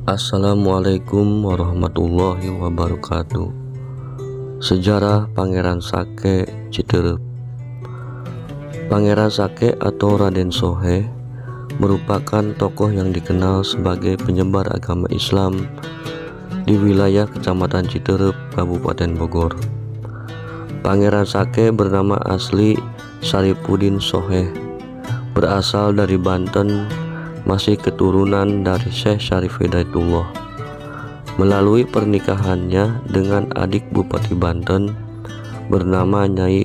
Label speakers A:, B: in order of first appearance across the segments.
A: Assalamualaikum warahmatullahi wabarakatuh. Sejarah Pangeran Sake Citerep. Pangeran Sake atau Raden Sohe merupakan tokoh yang dikenal sebagai penyebar agama Islam di wilayah Kecamatan Citerep, Kabupaten Bogor. Pangeran Sake bernama asli Syarifuddin Sohe, berasal dari Banten, masih keturunan dari Syekh Syarif Hidayatullah. Melalui pernikahannya dengan adik Bupati Banten bernama Nyai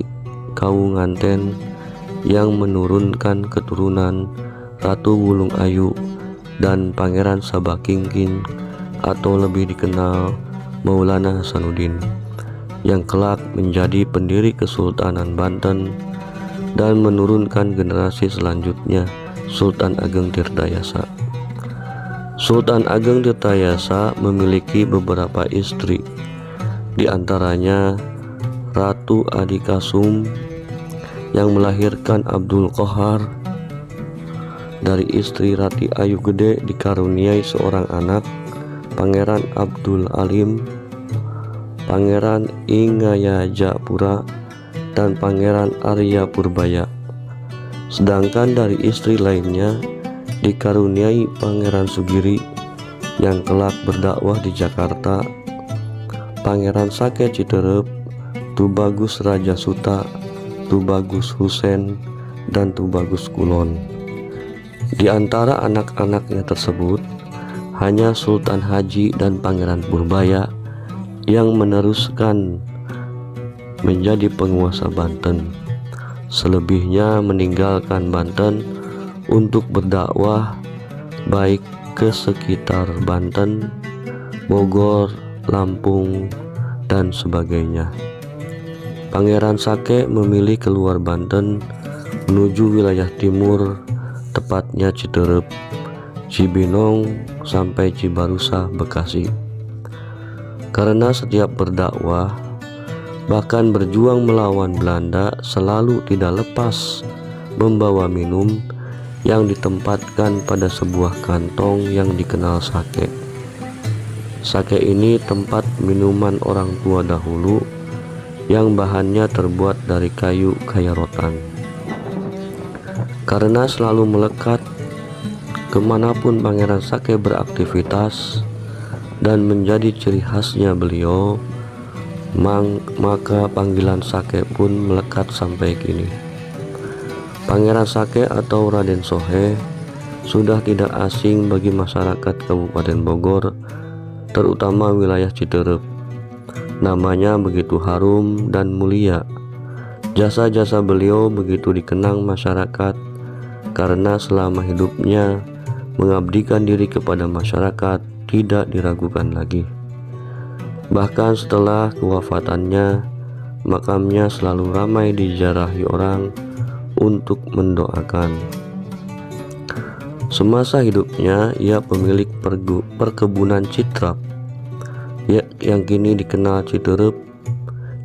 A: Kawunganten yang menurunkan keturunan Ratu Wulung Ayu dan Pangeran Sabakingking atau lebih dikenal Maulana Hasanuddin, yang kelak menjadi pendiri Kesultanan Banten dan menurunkan generasi selanjutnya Sultan Ageng Tirtayasa. Sultan Ageng Tirtayasa memiliki beberapa istri, di antaranya Ratu Adikasum yang melahirkan Abdul Qohar. Dari istri Rati Ayu Gede dikaruniai seorang anak, Pangeran Abdul Alim, Pangeran Ingaya Japura, dan Pangeran Arya Purbaya. Sedangkan dari istri lainnya dikaruniai Pangeran Sugiri yang kelak berdakwah di Jakarta, Pangeran Sake Citerep, Tubagus Raja Suta, Tubagus Husen, dan Tubagus Kulon. Di antara anak-anaknya tersebut, hanya Sultan Haji dan Pangeran Purbaya yang meneruskan menjadi penguasa Banten. Selebihnya meninggalkan Banten untuk berdakwah baik ke sekitar Banten, Bogor, Lampung, dan sebagainya. Pangeran Sake memilih keluar Banten menuju wilayah timur, tepatnya Citerep, Cibinong, sampai Cibarusa, Bekasi. Karena setiap berdakwah bahkan berjuang melawan Belanda selalu tidak lepas membawa minum yang ditempatkan pada sebuah kantong yang dikenal sake. Sake ini tempat minuman orang tua dahulu yang bahannya terbuat dari kayu kaya rotan. Karena selalu melekat kemanapun Pangeran Sake beraktivitas dan menjadi ciri khasnya beliau, maka panggilan Sake pun melekat sampai kini. Pangeran Sake atau Raden Sohe sudah tidak asing bagi masyarakat Kabupaten Bogor, terutama wilayah Citerep. Namanya begitu harum dan mulia. Jasa-jasa beliau begitu dikenang masyarakat karena selama hidupnya mengabdikan diri kepada masyarakat, tidak diragukan lagi. Bahkan setelah kewafatannya, makamnya selalu ramai diziarahi orang untuk mendoakan. Semasa hidupnya ia pemilik perkebunan Citrap yang kini dikenal Citerep,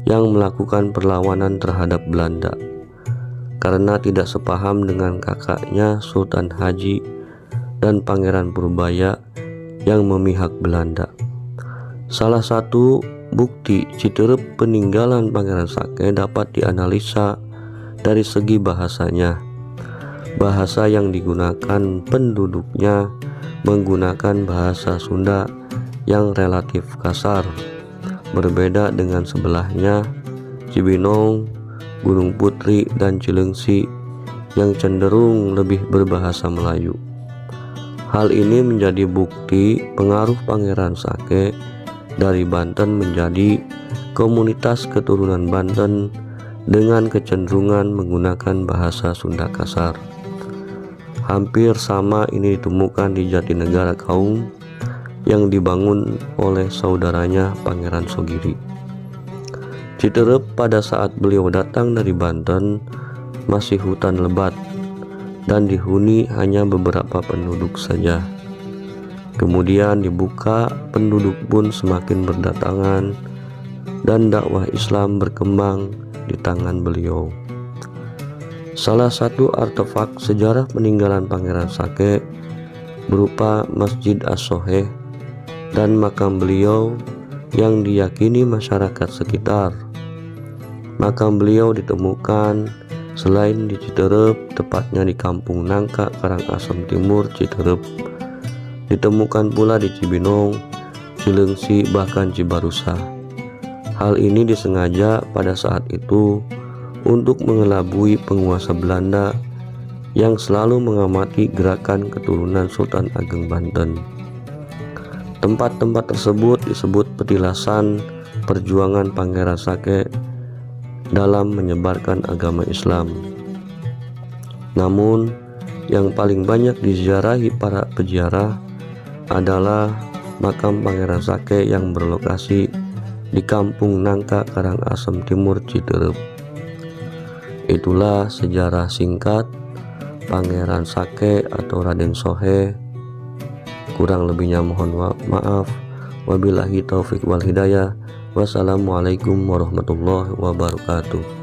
A: yang melakukan perlawanan terhadap Belanda karena tidak sepaham dengan kakaknya Sultan Haji dan Pangeran Purbaya yang memihak Belanda. Salah satu bukti Citerep peninggalan Pangeran Sake dapat dianalisa dari segi bahasanya. Bahasa yang digunakan penduduknya menggunakan bahasa Sunda yang relatif kasar, berbeda dengan sebelahnya Cibinong, Gunung Putri, dan Cilengsi yang cenderung lebih berbahasa Melayu. Hal ini menjadi bukti pengaruh Pangeran Sake dari Banten menjadi komunitas keturunan Banten dengan kecenderungan menggunakan bahasa Sunda kasar. Hampir sama ini ditemukan di Jatinegara Kaum yang dibangun oleh saudaranya Pangeran Sugiri. Citerep pada saat beliau datang dari Banten masih hutan lebat dan dihuni hanya beberapa penduduk saja. Kemudian dibuka, penduduk pun semakin berdatangan dan dakwah Islam berkembang di tangan beliau. Salah satu artefak sejarah peninggalan Pangeran Sake berupa Masjid As-Soheh dan makam beliau yang diyakini masyarakat sekitar. Makam beliau ditemukan selain di Citerep, tepatnya di Kampung Nangka, Karangasem Timur, Citerep, ditemukan pula di Cibinong, Cilengsi, bahkan Cibarusa. Hal ini disengaja pada saat itu untuk mengelabui penguasa Belanda yang selalu mengamati gerakan keturunan Sultan Ageng Banten. Tempat-tempat tersebut disebut petilasan perjuangan Pangeran Sake dalam menyebarkan agama Islam. Namun, yang paling banyak diziarahi para peziarah adalah makam Pangeran Sake yang berlokasi di Kampung Nangka, Karangasem Timur, Citerep. Itulah sejarah singkat Pangeran Sake atau Raden Soheh. Kurang lebihnya mohon maaf. Wabillahi taufik wal hidayah. Wassalamualaikum warahmatullahi wabarakatuh.